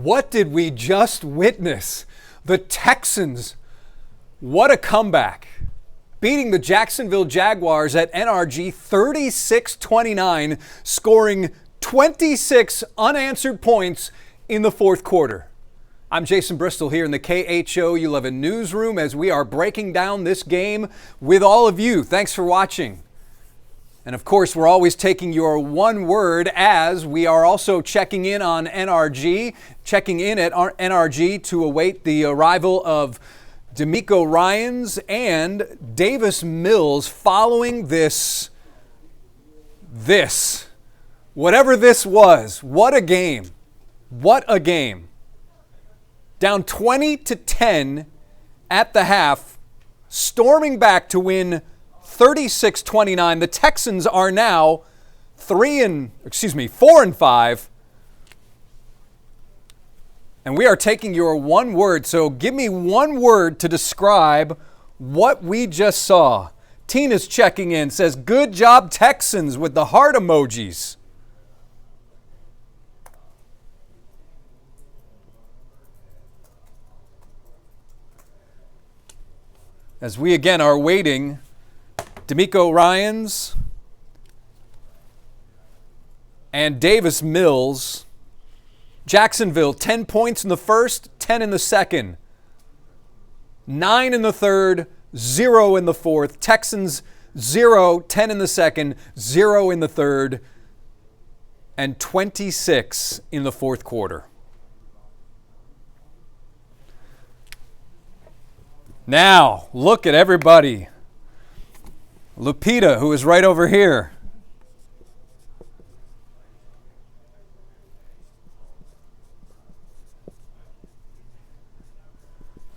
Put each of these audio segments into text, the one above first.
What did we just witness? The Texans, what a comeback. Beating the Jacksonville Jaguars at NRG 36-29, scoring 26 unanswered points in the fourth quarter. I'm Jason Bristol here in the KHO U11 newsroom as we are breaking down this game with all of you. Thanks for watching. And of course, we're always taking your one word as we are also checking in on NRG, checking in at NRG to await the arrival of DeMeco Ryans and Davis Mills following this, whatever this was. What a game. What a game. Down 20-10 at the half, storming back to win 36-29. The Texans are now 4-5. And we are taking your one word. So give me one word to describe what we just saw. Tina's checking in, says, "Good job, Texans," with the heart emojis. As we again are waiting, DeMeco Ryans and Davis Mills. Jacksonville, 10 points in the first, 10 in the second. 9 in the third, 0 in the fourth. Texans, 0, 10 in the second, 0 in the third, and 26 in the fourth quarter. Now, look at everybody. Lupita, who is right over here.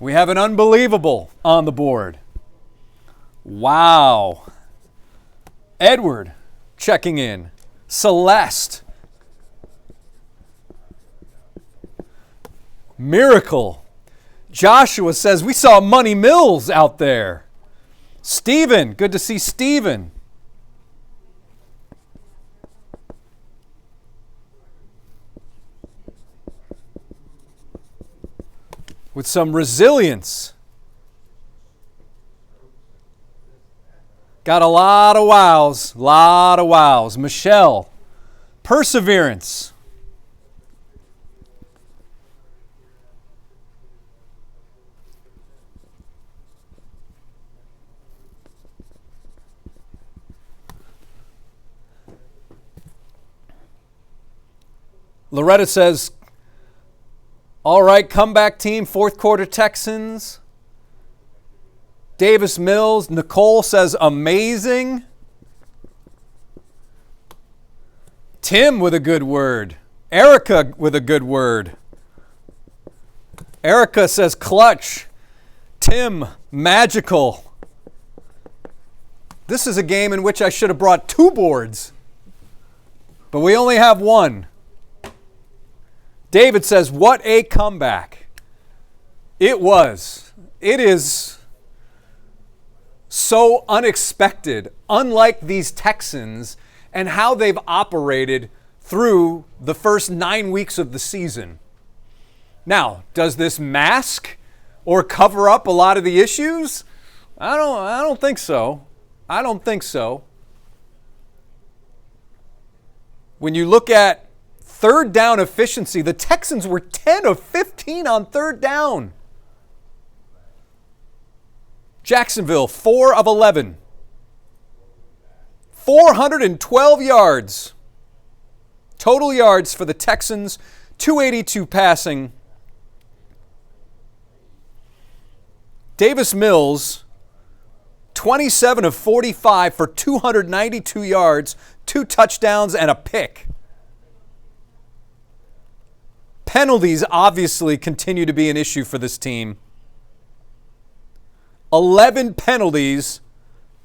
We have an unbelievable on the board. Wow. Edward checking in. Celeste. Miracle. Joshua says, "We saw Money Mills out there." Stephen, good to see Stephen. With some resilience. Got a lot of wows. Michelle, perseverance. Loretta says, "All right, comeback team, fourth quarter Texans." Davis Mills. Nicole says, "Amazing." Tim with a good word. Erica with a good word. Erica says, "Clutch." Tim, magical. This is a game in which I should have brought 2 boards, but we only have 1. David says, "What a comeback." It was. It is so unexpected, unlike these Texans and how they've operated through the first 9 weeks of the season. Now, does this mask or cover up a lot of the issues? I don't think so. I don't think so. When you look at third down efficiency, the Texans were 10 of 15 on third down. Jacksonville, 4 of 11. 412 yards. Total yards for the Texans, 282 passing. Davis Mills, 27 of 45 for 292 yards, 2 touchdowns, and a pick. Penalties obviously continue to be an issue for this team. 11 penalties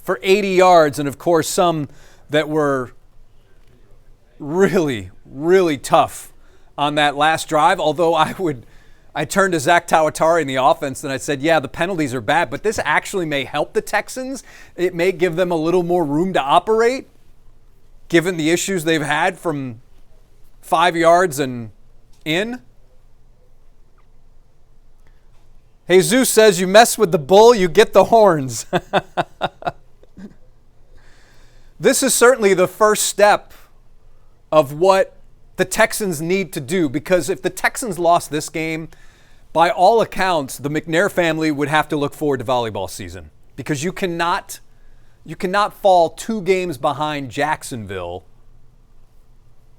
for 80 yards, and of course some that were really, really tough on that last drive. Although I turned to Zach Tawatari in the offense and I said, yeah, the penalties are bad, but this actually may help the Texans. It may give them a little more room to operate, given the issues they've had from 5 yards and in. Jesus says, you mess with the bull, you get the horns. This is certainly the first step of what the Texans need to do, because if the Texans lost this game, by all accounts, the McNair family would have to look forward to volleyball season, because you cannot fall 2 games behind Jacksonville.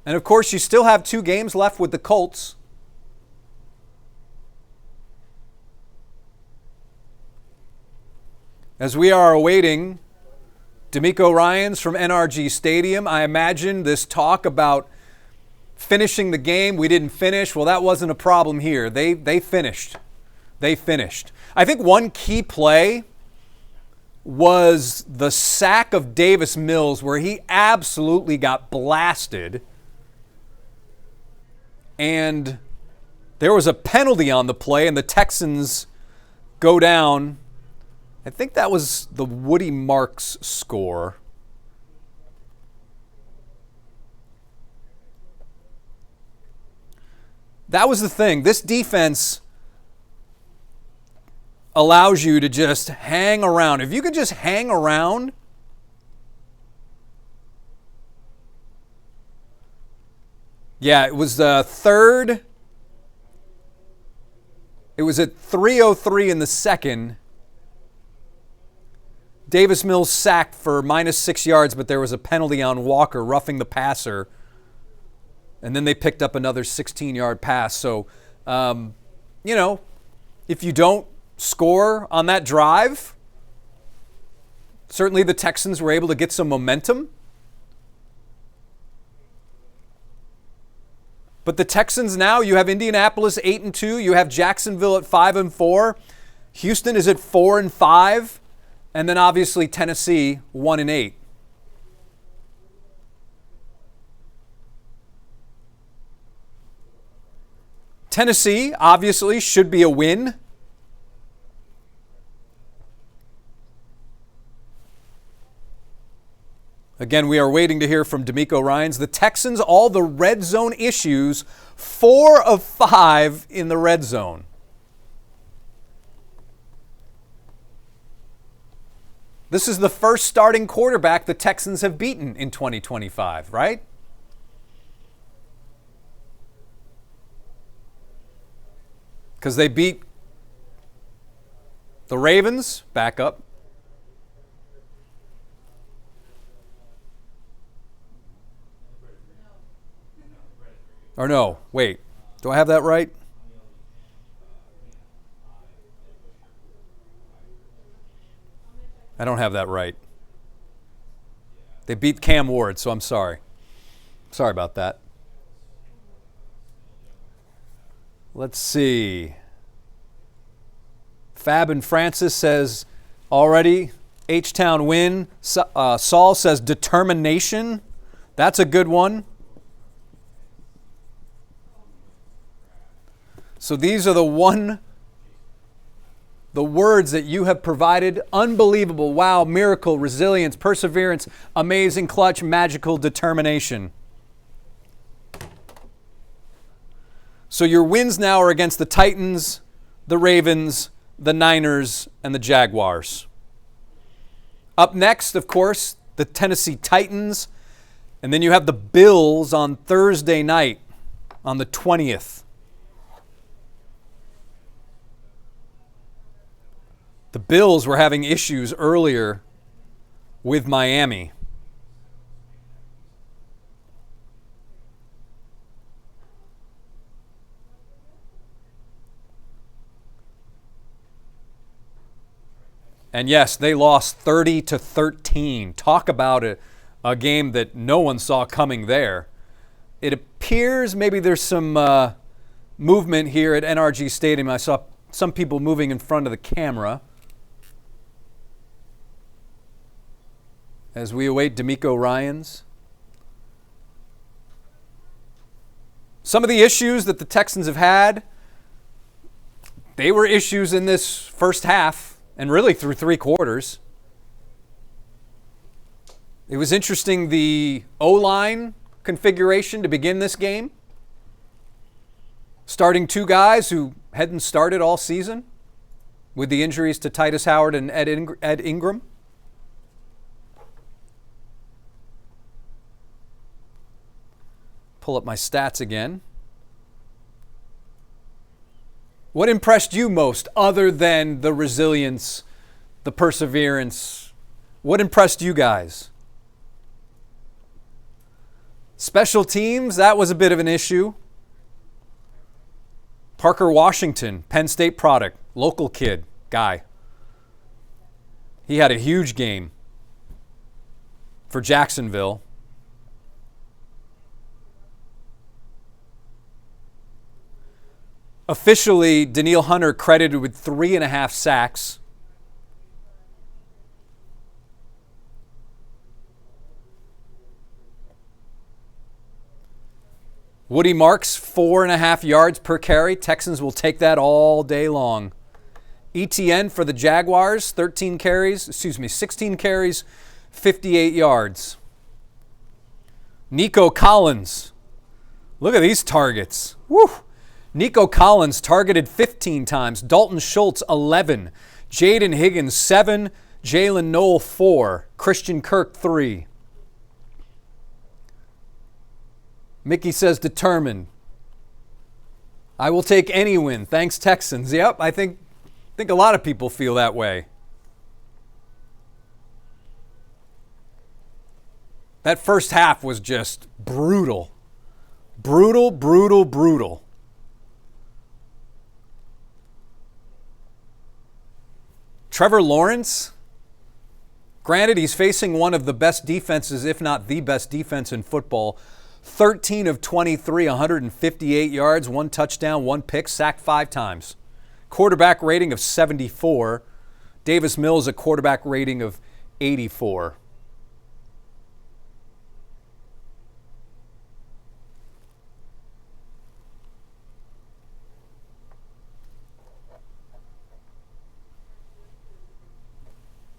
And of course, you still have 2 games left with the Colts. As we are awaiting DeMeco Ryans from NRG Stadium, I imagine this talk about finishing the game, we didn't finish. Well, that wasn't a problem here. They finished. They finished. I think one key play was the sack of Davis Mills, where he absolutely got blasted. And there was a penalty on the play, and the Texans go down. I think that was the Woody Marks score. That was the thing. This defense allows you to just hang around. If you could just hang around, yeah, it was the third. It was at 3:03 in the second. Davis Mills sacked for -6 yards, but there was a penalty on Walker roughing the passer. And then they picked up another 16-yard pass. So, if you don't score on that drive, certainly the Texans were able to get some momentum. But the Texans now, you have Indianapolis 8-2. You have Jacksonville at 5-4. Houston is at 4-5. And then obviously Tennessee 1-8. Tennessee obviously should be a win. Again, we are waiting to hear from DeMeco Ryans. The Texans, all the red zone issues, 4 of 5 in the red zone. This is the first starting quarterback the Texans have beaten in 2025, right? Because they beat the Ravens, back up. Or no, wait, do I have that right? I don't have that right. They beat Cam Ward, so I'm sorry. Sorry about that. Let's see. Fab and Francis says already H-Town win. Saul says determination. That's a good one. So these are the words that you have provided. Unbelievable, wow, miracle, resilience, perseverance, amazing, clutch, magical, determination. So your wins now are against the Titans, the Ravens, the Niners, and the Jaguars. Up next, of course, the Tennessee Titans. And then you have the Bills on Thursday night on the 20th. The Bills were having issues earlier with Miami. And yes, they lost 30-13. Talk about a game that no one saw coming there. It appears maybe there's some movement here at NRG Stadium. I saw some people moving in front of the camera as we await DeMeco Ryans. Some of the issues that the Texans have had, they were issues in this first half and really through 3 quarters. It was interesting, the O-line configuration to begin this game. Starting 2 guys who hadn't started all season. with the injuries to Titus Howard and Ed Ingram? Pull up my stats again. What impressed you most other than the resilience, the perseverance? What impressed you guys? Special teams, that was a bit of an issue. Parker Washington, Penn State product, local kid, guy. He had a huge game for Jacksonville. Officially, Danielle Hunter credited with 3.5 sacks. Woody Marks, 4.5 yards per carry. Texans will take that all day long. ETN for the Jaguars, 16 carries, 58 yards. Nico Collins. Look at these targets. Woo! Nico Collins targeted 15 times. Dalton Schultz, 11. Jaden Higgins, 7. Jalen Noel, 4. Christian Kirk, 3. Mickey says determined. I will take any win. Thanks, Texans. Yep, I think a lot of people feel that way. That first half was just brutal. Brutal, brutal, brutal. Trevor Lawrence, granted, he's facing one of the best defenses, if not the best defense in football. 13 of 23, 158 yards, 1 touchdown, 1 pick, sacked 5 times. Quarterback rating of 74. Davis Mills, a quarterback rating of 84.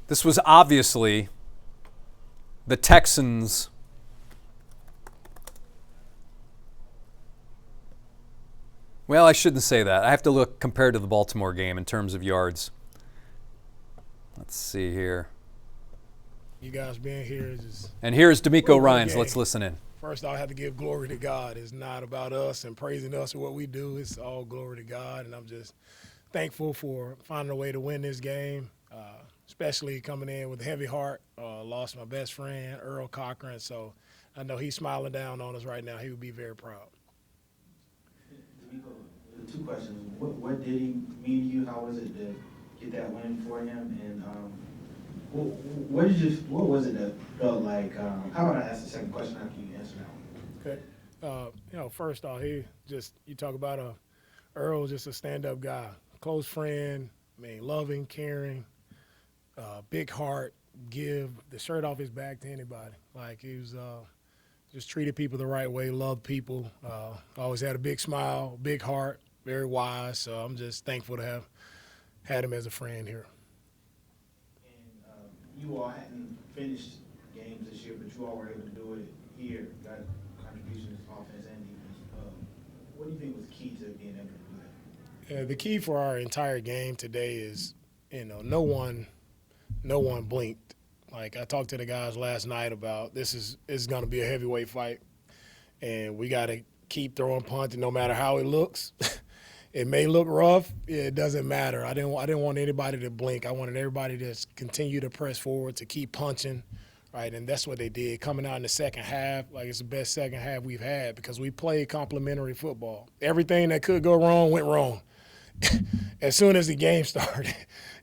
This was obviously the Texans' well, I shouldn't say that. I have to look compared to the Baltimore game in terms of yards. Let's see here. You guys being here is just... And here's DeMeco Ryans. Let's listen in. First, I have to give glory to God. It's not about us and praising us or what we do. It's all glory to God, and I'm just thankful for finding a way to win this game, especially coming in with a heavy heart. Lost my best friend, Earl Cochran, so I know he's smiling down on us right now. He would be very proud. DeMeco, 2 questions. What did he mean to you? How was it to get that win for him? And what was it that felt like? How about I ask the second question after you answer that one? Okay. First off, you talk about Earl, just a stand-up guy, close friend, loving, caring, big heart, give the shirt off his back to anybody. Like he was just treated people the right way, loved people, always had a big smile, big heart, very wise. So I'm just thankful to have had him as a friend here. And you all hadn't finished games this year, but you all were able to do it here, got contributions, offense and defense. What do you think was key to being able to do that? The key for our entire game today is, no one blinked. Like I talked to the guys last night about this is going to be a heavyweight fight, and we got to keep throwing punches no matter how it looks. It may look rough. It doesn't matter. I didn't want anybody to blink. I wanted everybody to continue to press forward, to keep punching, right? And that's what they did. Coming out in the second half, like it's the best second half we've had because we played complementary football. Everything that could go wrong went wrong as soon as the game started.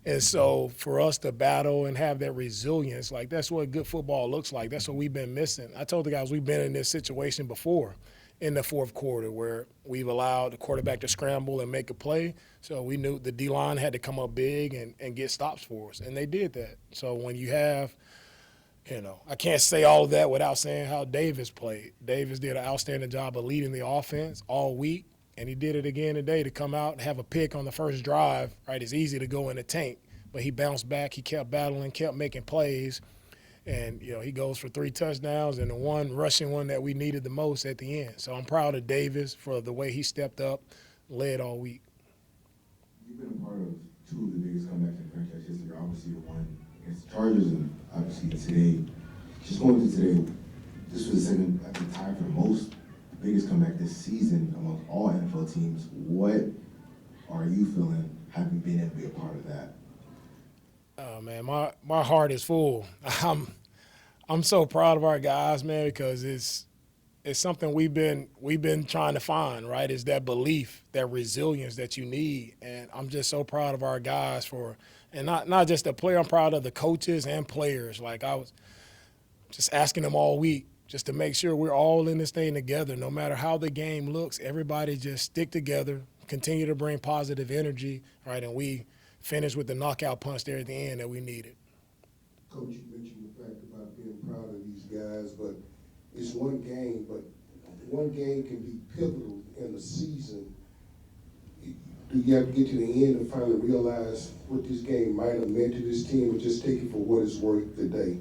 And so for us to battle and have that resilience, like that's what good football looks like. That's what we've been missing. I told the guys we've been in this situation before in the fourth quarter where we've allowed the quarterback to scramble and make a play. So we knew the D-line had to come up big and get stops for us, and they did that. So when you have, I can't say all of that without saying how Davis played. Davis did an outstanding job of leading the offense all week. And he did it again today to come out and have a pick on the first drive, right? It's easy to go in the tank, but he bounced back. He kept battling, kept making plays. And, he goes for 3 touchdowns and the one rushing one that we needed the most at the end. So I'm proud of Davis for the way he stepped up, led all week. You've been a part of two of the biggest comebacks in franchise history. Obviously, the one against the Chargers, and obviously today. Just going to today, this was the second, I think, tied for the most, the biggest comeback this season among all NFL teams. What are you feeling having been able to be a part of that? Oh man, my heart is full. I'm so proud of our guys, man, because it's something we've been trying to find, right? It's that belief, that resilience that you need, and I'm just so proud of our guys and not just the player. I'm proud of the coaches and players. Like I was just asking them all week, just to make sure we're all in this thing together. No matter how the game looks, everybody just stick together, continue to bring positive energy, right? And we finish with the knockout punch there at the end that we needed. Coach, you mentioned the fact about being proud of these guys, but it's one game, but one game can be pivotal in the season. Do you have to get to the end and finally realize what this game might have meant to this team, or just take it for what it's worth today?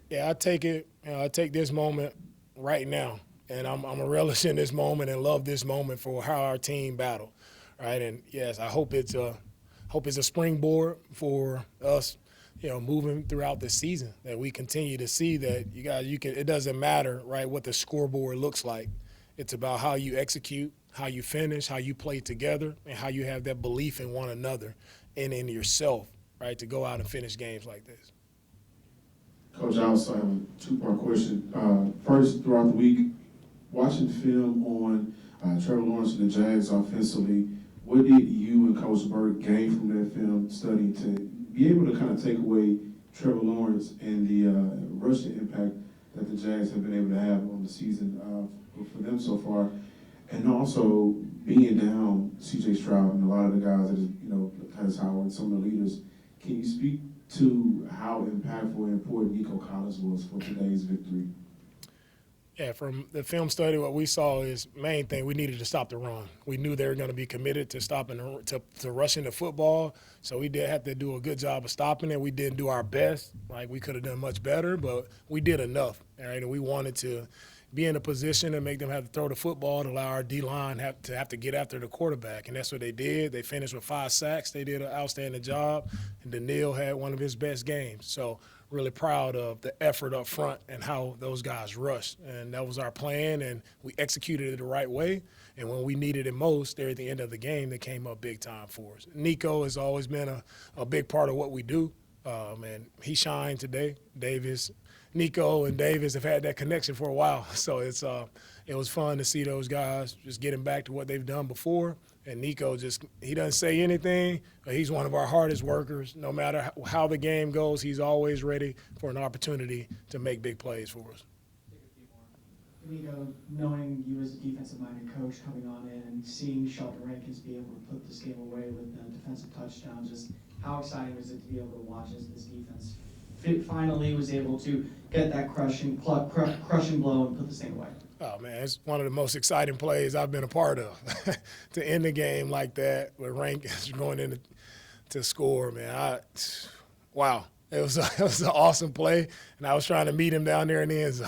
Yeah, I take it. I take this moment right now, and I'm a relish in this moment and love this moment for how our team battled, right? And yes, I hope it's a springboard for us, moving throughout the season, that we continue to see that it doesn't matter, right, what the scoreboard looks like. It's about how you execute, how you finish, how you play together, and how you have that belief in one another and in yourself, right, to go out and finish games like this. Coach, I also have a two-part question. First, throughout the week, watching film on Trevor Lawrence and the Jags offensively, what did you and Coach Burke gain from that film study to be able to kind of take away Trevor Lawrence and the rushing impact that the Jags have been able to have on the season for them so far? And also being down C.J. Stroud and a lot of the guys that has Howard, some of the leaders, can you speak to how impactful and important Nico Collins was for today's victory? Yeah, from the film study, what we saw is main thing, we needed to stop the run. We knew they were going to be committed to stopping to rushing the football, so we did have to do a good job of stopping it. We didn't do our best. Like, we could have done much better, but we did enough, all right? And we wanted to be in a position to make them have to throw the football, to allow our D-line have to get after the quarterback, and that's what they did. They finished with 5 sacks. They did an outstanding job, and DeMceo had one of his best games. So really proud of the effort up front and how those guys rushed. And that was our plan, and we executed it the right way. And when we needed it most, there at the end of the game, they came up big time for us. Nico has always been a big part of what we do, and he shined today. Nico and Davis have had that connection for a while, so it was fun to see those guys just getting back to what they've done before. And Nico he doesn't say anything, but he's one of our hardest workers. No matter how the game goes, he's always ready for an opportunity to make big plays for us. DeMeco, knowing you as a defensive-minded coach coming on in and seeing Shelton Rankins be able to put this game away with a defensive touchdown, just how exciting was it to be able to watch as this defense finally was able to get that crushing blow and put this thing away? Oh, man, it's one of the most exciting plays I've been a part of. To end the game like that with Rankins going in to score, man, wow. It was an awesome play, and I was trying to meet him down there in the end zone.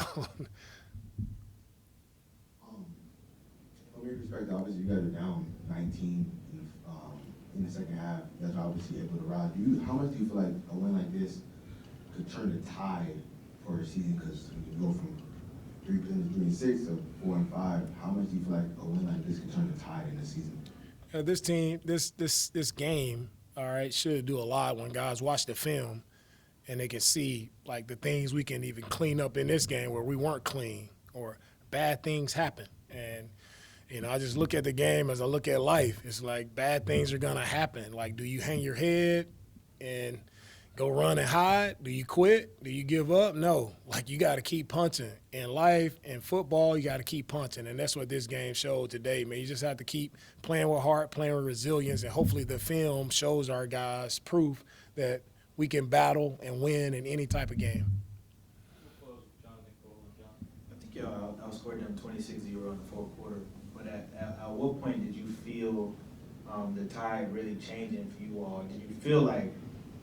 From your perspective, obviously you guys are down 19 in the second half. You guys are obviously able to rise. How much do you feel like a win like this could turn the tide for a season? Because when you go from 3-6 to 4-5, how much do you feel like a win like this could turn the tide in the season? This team, this game, all right, should do a lot when guys watch the film and they can see like the things we can even clean up in this game where we weren't clean or bad things happen. And I just look at the game as I look at life. It's like bad things are gonna happen. Like, do you hang your head and go run and hide? Do you quit? Do you give up? No. Like, you got to keep punching. In life, in football, you got to keep punching. And that's what this game showed today, man. You just have to keep playing with heart, playing with resilience, and hopefully the film shows our guys proof that we can battle and win in any type of game. I think y'all outscored them 26-0 in the fourth quarter. But at what point did you feel the tide really changing for you all? Did you feel like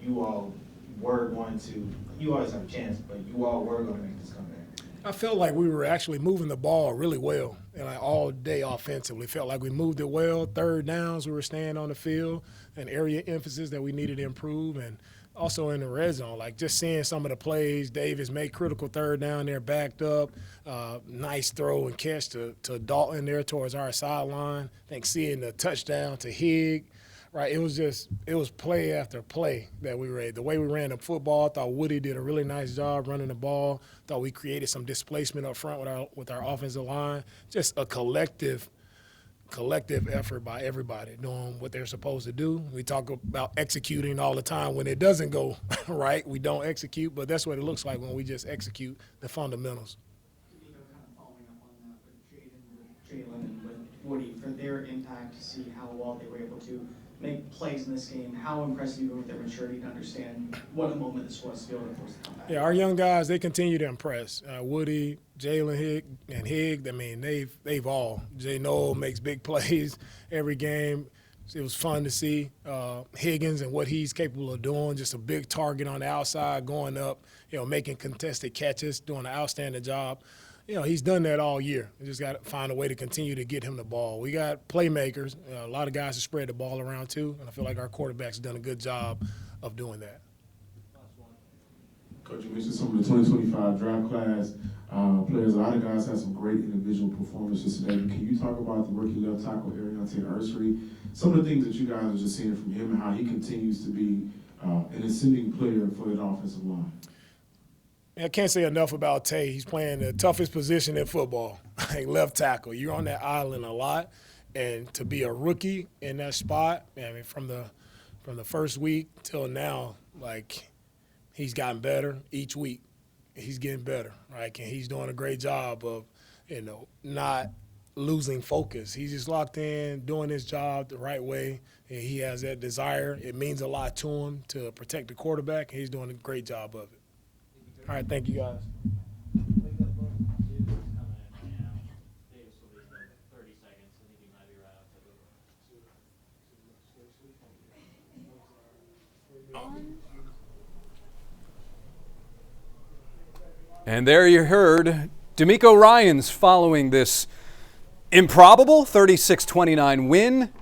you all were going to, you always have a chance, but you all were going to make this comeback? I felt like we were actually moving the ball really well, and like all day offensively. Felt like we moved it well. Third downs, we were staying on the field, and area emphasis that we needed to improve, and also in the red zone, like just seeing some of the plays. Davis made critical third down there, backed up, nice throw and catch to Dalton there towards our sideline. I think seeing the touchdown to Higg. Right, it was play after play that we ran. The way we ran the football, I thought Woody did a really nice job running the ball. Thought we created some displacement up front with our offensive line. Just a collective effort by everybody doing what they're supposed to do. We talk about executing all the time. When it doesn't go right, we don't execute, but that's what it looks like when we just execute the fundamentals. Kind of following up on that with Jalen and with Woody for their impact to see how well they were able to make plays in this game. How impressed you were with their maturity to understand what a moment this was to be able to force the comeback? Yeah, our young guys, they continue to impress. Woody, Jalen Higg, I mean, they've all. Jay Noel makes big plays every game. It was fun to see Higgins and what he's capable of doing, just a big target on the outside, going up, making contested catches, doing an outstanding job. He's done that all year. We just got to find a way to continue to get him the ball. We got playmakers, a lot of guys who spread the ball around too, and I feel like our quarterback's done a good job of doing that. Coach, you mentioned some of the 2025 draft class players. A lot of guys had some great individual performances today. Can you talk about the rookie left tackle, Ariante Ursary? Some of the things that you guys are just seeing from him and how he continues to be an ascending player for the offensive line. I can't say enough about Tay. He's playing the toughest position in football, like left tackle. You're on that island a lot, and to be a rookie in that spot, I mean, from the first week till now, like he's gotten better each week. He's getting better, right? And he's doing a great job of, not losing focus. He's just locked in, doing his job the right way, and he has that desire. It means a lot to him to protect the quarterback, and he's doing a great job of it. All right, thank you, guys. And there you heard DeMeco Ryans following this improbable 36-29 win.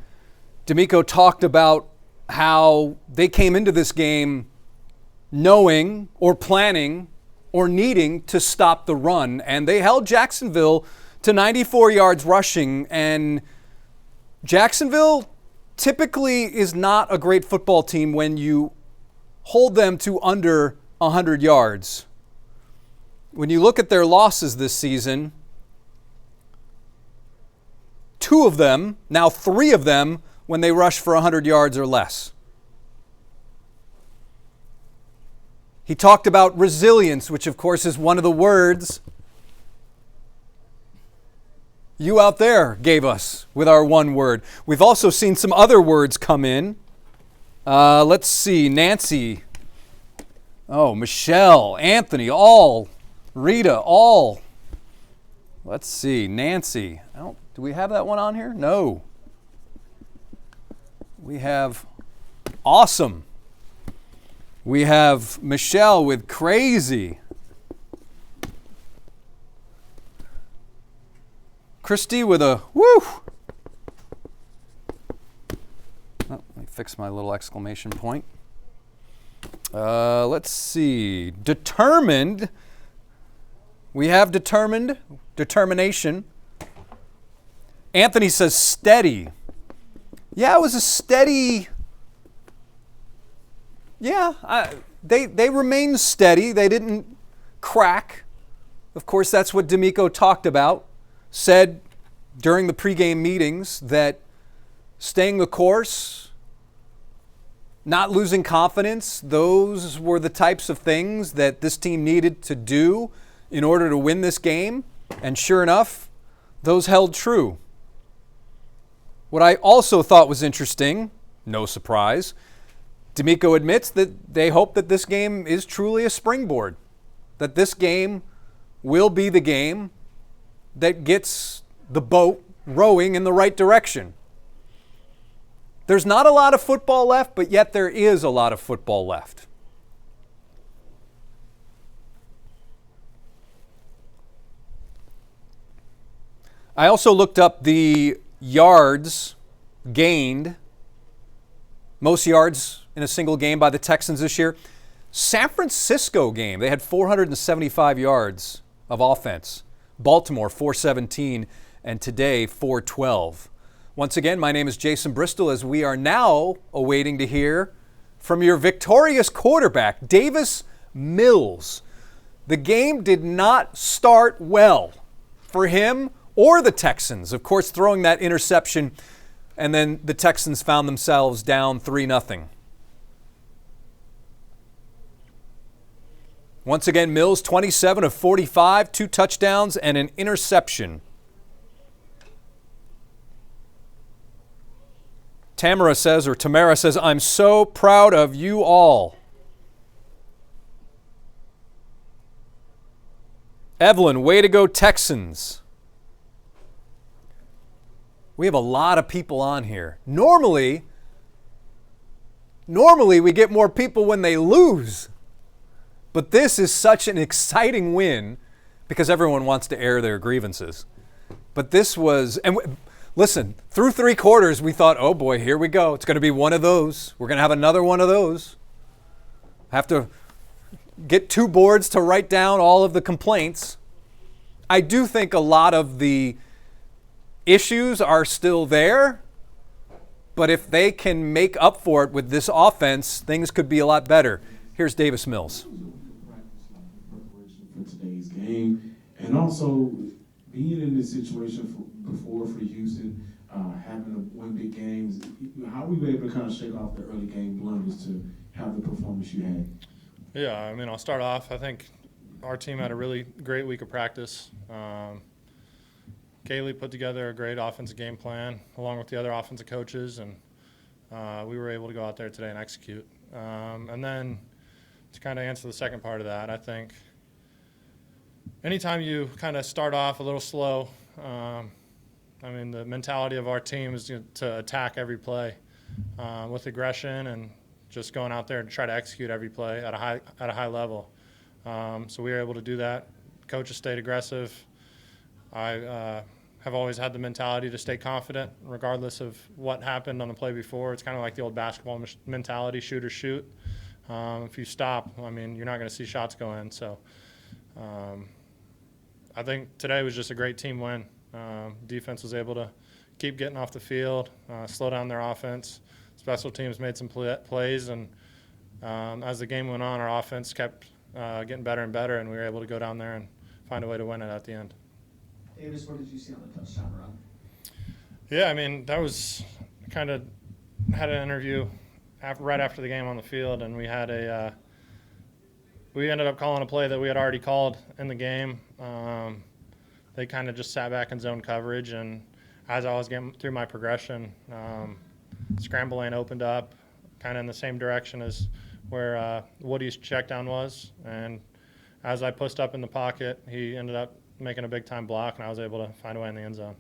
DeMeco talked about how they came into this game knowing or planning or needing to stop the run. And they held Jacksonville to 94 yards rushing. And Jacksonville typically is not a great football team when you hold them to under 100 yards. When you look at their losses this season, 2 of them, now 3 of them, when they rush for 100 yards or less. He talked about resilience, which of course is one of the words you out there gave us with our one word. We've also seen some other words come in. Let's see, Nancy, Michelle, Anthony, all, Rita, all. Let's see, Nancy. Do we have that one on here? No. We have awesome. We have Michelle with crazy. Christy with a woo. Let me fix my little exclamation point. Let's see. Determined. We have determined. Determination. Anthony says steady. Yeah, it was a steady. Yeah, they remained steady. They didn't crack. Of course, that's what DeMeco talked about. Said during the pregame meetings that staying the course, not losing confidence, those were the types of things that this team needed to do in order to win this game. And sure enough, those held true. What I also thought was interesting, no surprise, DeMeco admits that they hope that this game is truly a springboard, that this game will be the game that gets the boat rowing in the right direction. There's not a lot of football left, but yet there is a lot of football left. I also looked up the yards gained, most yards in a single game by the Texans this year. San Francisco game, they had 475 yards of offense. Baltimore, 417, and today, 412. Once again, my name is Jason Bristol, as we are now awaiting to hear from your victorious quarterback, Davis Mills. The game did not start well for him or the Texans. Of course, throwing that interception, and then the Texans found themselves down 3-0. Once again, Mills, 27 of 45, 2 touchdowns and an interception. Tamara says, I'm so proud of you all. Evelyn, way to go, Texans. We have a lot of people on here. Normally we get more people when they lose. But this is such an exciting win because everyone wants to air their grievances. But this was, listen, through 3 quarters, we thought, oh boy, here we go. It's going to be one of those. We're going to have another one of those. Have to get 2 boards to write down all of the complaints. I do think a lot of the issues are still there, but if they can make up for it with this offense, things could be a lot better. Here's Davis Mills. Preparation for today's game, and also being in this situation before for Houston, having to win big games. How were you able to kind of shake off the early game blunders to have the performance you had? Yeah, I mean, I'll start off. I think our team had a really great week of practice. Kaylee put together a great offensive game plan along with the other offensive coaches, and we were able to go out there today and execute. And then to kind of answer the second part of that, I think anytime you kind of start off a little slow, I mean, the mentality of our team is to attack every play with aggression and just going out there and try to execute every play at a high level. So we were able to do that. Coaches stayed aggressive. I have always had the mentality to stay confident regardless of what happened on the play before. It's kind of like the old basketball mentality, shoot or shoot. If you stop, I mean, you're not going to see shots go in. So I think today was just a great team win. Defense was able to keep getting off the field, slow down their offense. Special teams made some plays, and as the game went on, our offense kept getting better and better, and we were able to go down there and find a way to win it at the end. Davis, what did you see on the touchdown run? Yeah, I mean, that was kind of had an interview right after the game on the field, and we had we ended up calling a play that we had already called in the game. They kind of just sat back in zone coverage, and as I was getting through my progression, scramble lane opened up kind of in the same direction as where Woody's check down was, and as I pushed up in the pocket, he ended up making a big-time block, and I was able to find a way in the end zone.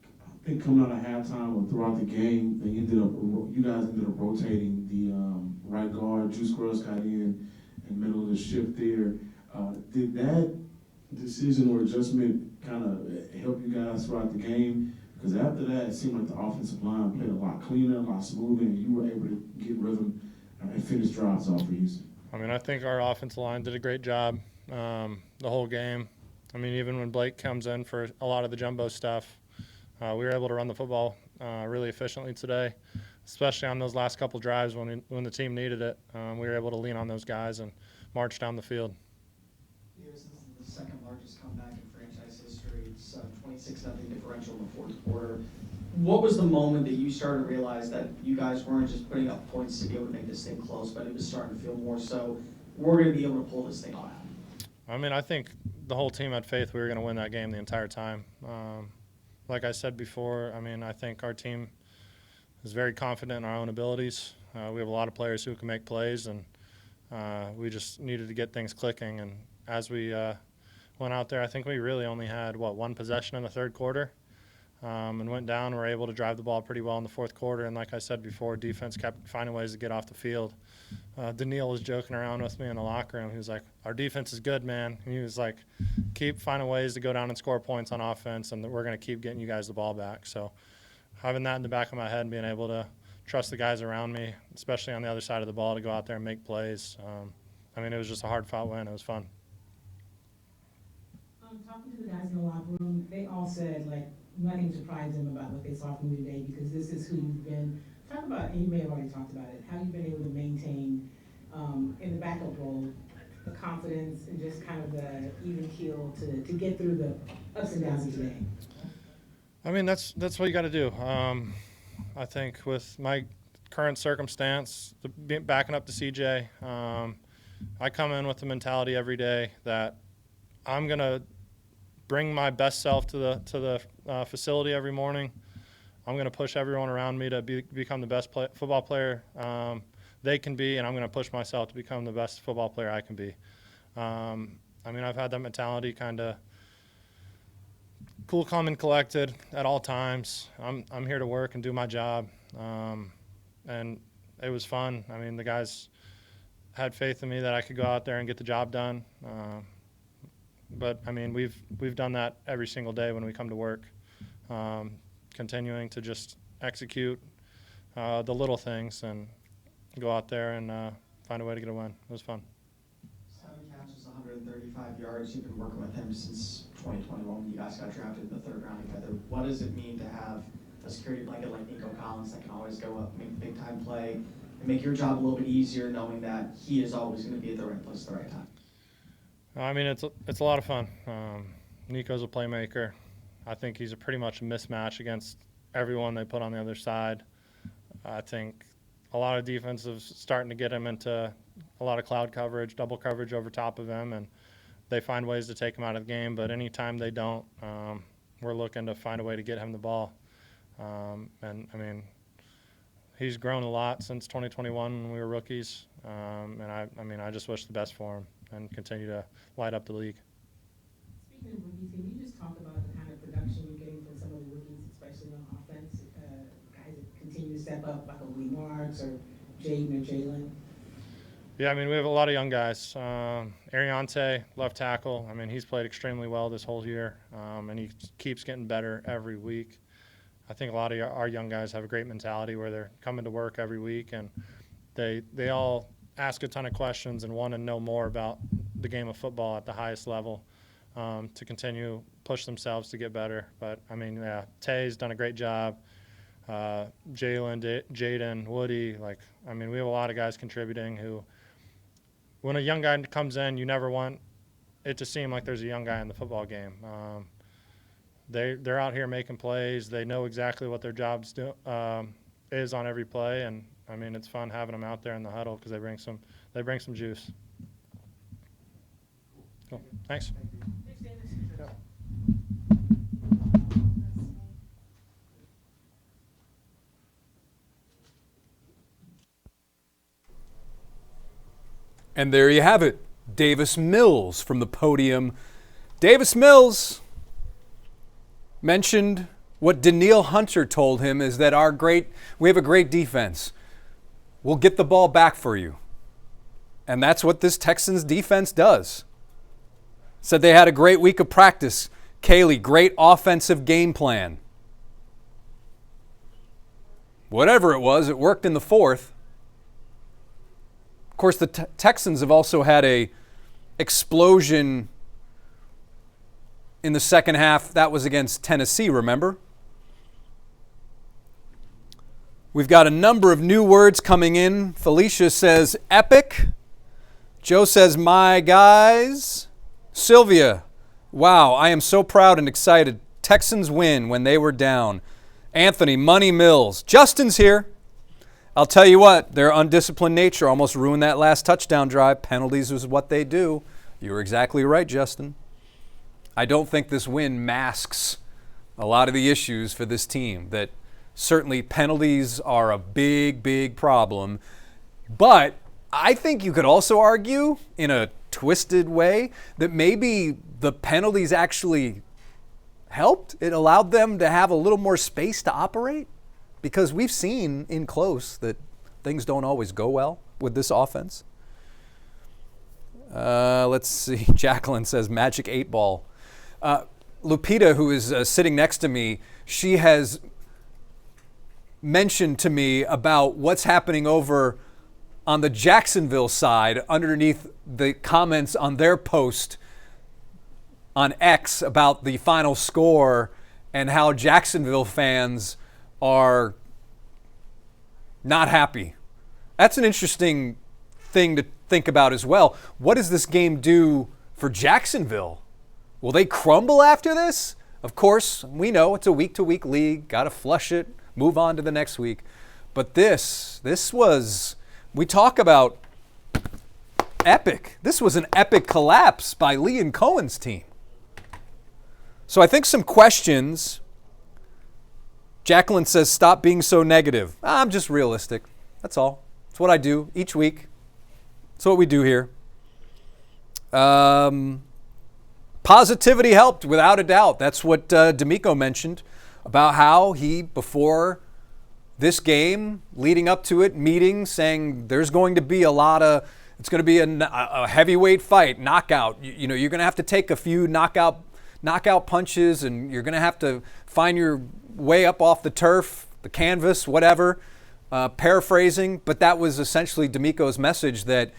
I think coming out of halftime or throughout the game, you guys ended up rotating the right guard. Juice Scruggs got in the middle of the shift there. Did that decision or adjustment kind of help you guys throughout the game? Because after that, it seemed like the offensive line played a lot cleaner, a lot smoother, and you were able to get rhythm and finish drives off for Houston. I mean, I think our offensive line did a great job the whole game. I mean, even when Blake comes in for a lot of the jumbo stuff, we were able to run the football really efficiently today, especially on those last couple drives when the team needed it. We were able to lean on those guys and march down the field. This is the second largest comeback in franchise history. It's 26-0 differential in the fourth quarter. What was the moment that you started to realize that you guys weren't just putting up points to be able to make this thing close, but it was starting to feel more so we're going to be able to pull this thing off? I mean, I think the whole team had faith we were going to win that game the entire time. Like I said before, I mean, I think our team is very confident in our own abilities. We have a lot of players who can make plays, and we just needed to get things clicking. And as we went out there, I think we really only had, one possession in the third quarter, and went down. We were able to drive the ball pretty well in the fourth quarter. And like I said before, defense kept finding ways to get off the field. Daniil was joking around with me in the locker room. He was like, our defense is good, man. And he was like, keep finding ways to go down and score points on offense, and we're going to keep getting you guys the ball back. So having that in the back of my head and being able to trust the guys around me, especially on the other side of the ball, to go out there and make plays. It was just a hard-fought win. It was fun. Talking to the guys in the locker room, they all said, like, nothing surprised them about what they saw from you today because this is who you've been. Talk about, and you may have already talked about it, how you've been able to maintain in the backup role the confidence and just kind of the even keel to get through the ups and downs of today. That's what you got to do. I think with my current circumstance, backing up to CJ, I come in with the mentality every day that I'm going to bring my best self to the facility every morning. I'm going to push everyone around me to become the best football player they can be, and I'm going to push myself to become the best football player I can be. I've had that mentality kind of cool, calm, and collected at all times. I'm here to work and do my job, and it was fun. The guys had faith in me that I could go out there and get the job done. But we've done that every single day when we come to work, continuing to just execute the little things and go out there and find a way to get a win. It was fun. 7 catches, 135 yards. You've been working with him since 2021 when you guys got drafted in the 3rd round together. What does it mean to have a security blanket like Nico Collins that can always go up, make a big-time play, and make your job a little bit easier knowing that he is always going to be at the right place at the right time? It's a lot of fun. Nico's a playmaker. I think he's pretty much a mismatch against everyone they put on the other side. I think a lot of defensives starting to get him into a lot of cloud coverage, double coverage over top of him, and they find ways to take him out of the game. But anytime they don't, we're looking to find a way to get him the ball. He's grown a lot since 2021 when we were rookies, and I just wish the best for him and continue to light up the league. Speaking of rookies, can you just talk about the kind of production you're getting from some of the rookies, especially on offense? Guys that continue to step up, like a Lee Marks or Jaden or Jalen? Yeah, we have a lot of young guys. Ariante, left tackle. He's played extremely well this whole year, and he keeps getting better every week. I think a lot of our young guys have a great mentality where they're coming to work every week, and they all ask a ton of questions and want to know more about the game of football at the highest level to continue push themselves to get better. But Tay's done a great job. Jalen, Jaden, Woody, we have a lot of guys contributing who, when a young guy comes in, you never want it to seem like there's a young guy in the football game. They're out here making plays. They know exactly what their jobs is on every play, and it's fun having them out there in the huddle because they bring some juice. Cool. Thanks. Yep. And there you have it. Davis Mills from the podium. Davis Mills mentioned what Daniil Hunter told him is that we have a great defense. We'll get the ball back for you. And that's what this Texans defense does. Said they had a great week of practice. Kaylee, great offensive game plan. Whatever it was, it worked in the 4th. Of course, the Texans have also had a explosion in the second half. That was against Tennessee, remember? We've got a number of new words coming in. Felicia says epic. Joe says my guys. Sylvia, wow, I am so proud and excited. Texans win when they were down. Anthony, Money Mills. Justin's here. I'll tell you what, their undisciplined nature almost ruined that last touchdown drive. Penalties is what they do. You were exactly right, Justin. I don't think this win masks a lot of the issues for this team. That certainly penalties are a big, big problem. But I think you could also argue, in a twisted way, that maybe the penalties actually helped. It allowed them to have a little more space to operate. Because we've seen in close that things don't always go well. with this offense? Let's see. Jacqueline says Magic 8 Ball. Lupita, who is sitting next to me, she has mentioned to me about what's happening over on the Jacksonville side underneath the comments on their post on X about the final score and how Jacksonville fans are not happy. That's an interesting thing to think about as well. What does this game do for Jacksonville? Will they crumble after this? Of course, we know it's a week-to-week league. Got to flush it, move on to the next week. But this was, we talk about epic. This was an epic collapse by Lee and Cohen's team. So I think some questions. Jacqueline says, stop being so negative. I'm just realistic. That's all. It's what I do each week. It's what we do here. Positivity helped, without a doubt. That's what DeMeco mentioned about how he, before this game, leading up to it, meeting, saying there's going to be it's going to be a heavyweight fight, knockout. You know, you're going to have to take a few knockout punches, and you're going to have to find your way up off the turf, the canvas, whatever, paraphrasing. But that was essentially DeMeco's message, that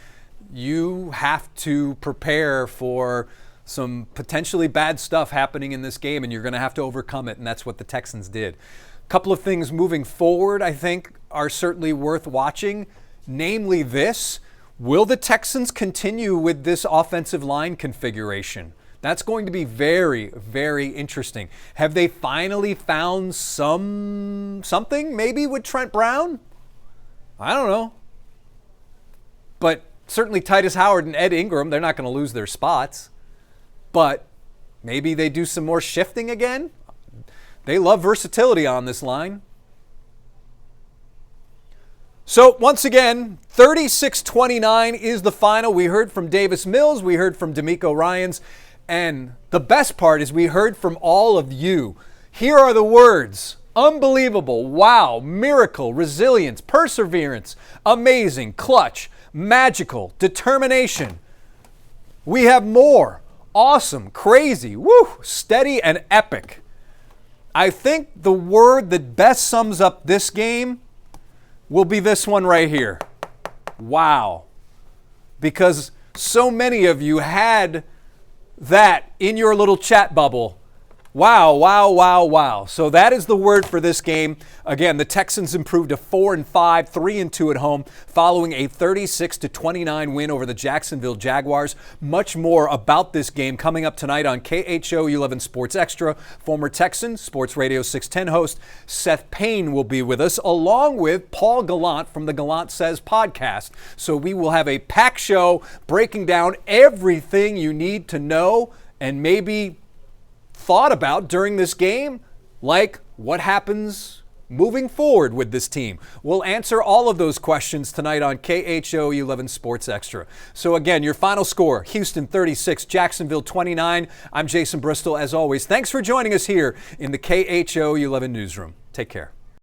you have to prepare for some potentially bad stuff happening in this game, and you're going to have to overcome it, and that's what the Texans did. A couple of things moving forward, I think, are certainly worth watching, namely this. Will the Texans continue with this offensive line configuration? That's going to be very, very interesting. Have they finally found something maybe with Trent Brown? I don't know. But certainly Titus Howard and Ed Ingram, they're not going to lose their spots. But maybe they do some more shifting again. They love versatility on this line. So once again, 36-29 is the final. We heard from Davis Mills. We heard from DeMeco Ryans. And the best part is we heard from all of you. Here are the words. Unbelievable, wow, miracle, resilience, perseverance, amazing, clutch, magical, determination. We have more. Awesome, crazy, woo, steady, and epic. I think the word that best sums up this game will be this one right here. Wow. Because so many of you had that in your little chat bubble. Wow, wow, wow, wow. So that is the word for this game. Again, the Texans improved to 4-5, 3-2 at home, following a 36-29 win over the Jacksonville Jaguars. Much more about this game coming up tonight on KHO 11 Sports Extra. Former Texan, Sports Radio 610 host Seth Payne will be with us, along with Paul Gallant from the Gallant Says podcast. So we will have a packed show breaking down everything you need to know and maybe thought about during this game, like what happens moving forward with this team. We'll answer all of those questions tonight on KHO 11 Sports Extra. So again, your final score, Houston 36, Jacksonville 29. I'm Jason Bristol, as always. Thanks for joining us here in the KHO 11 newsroom. Take care.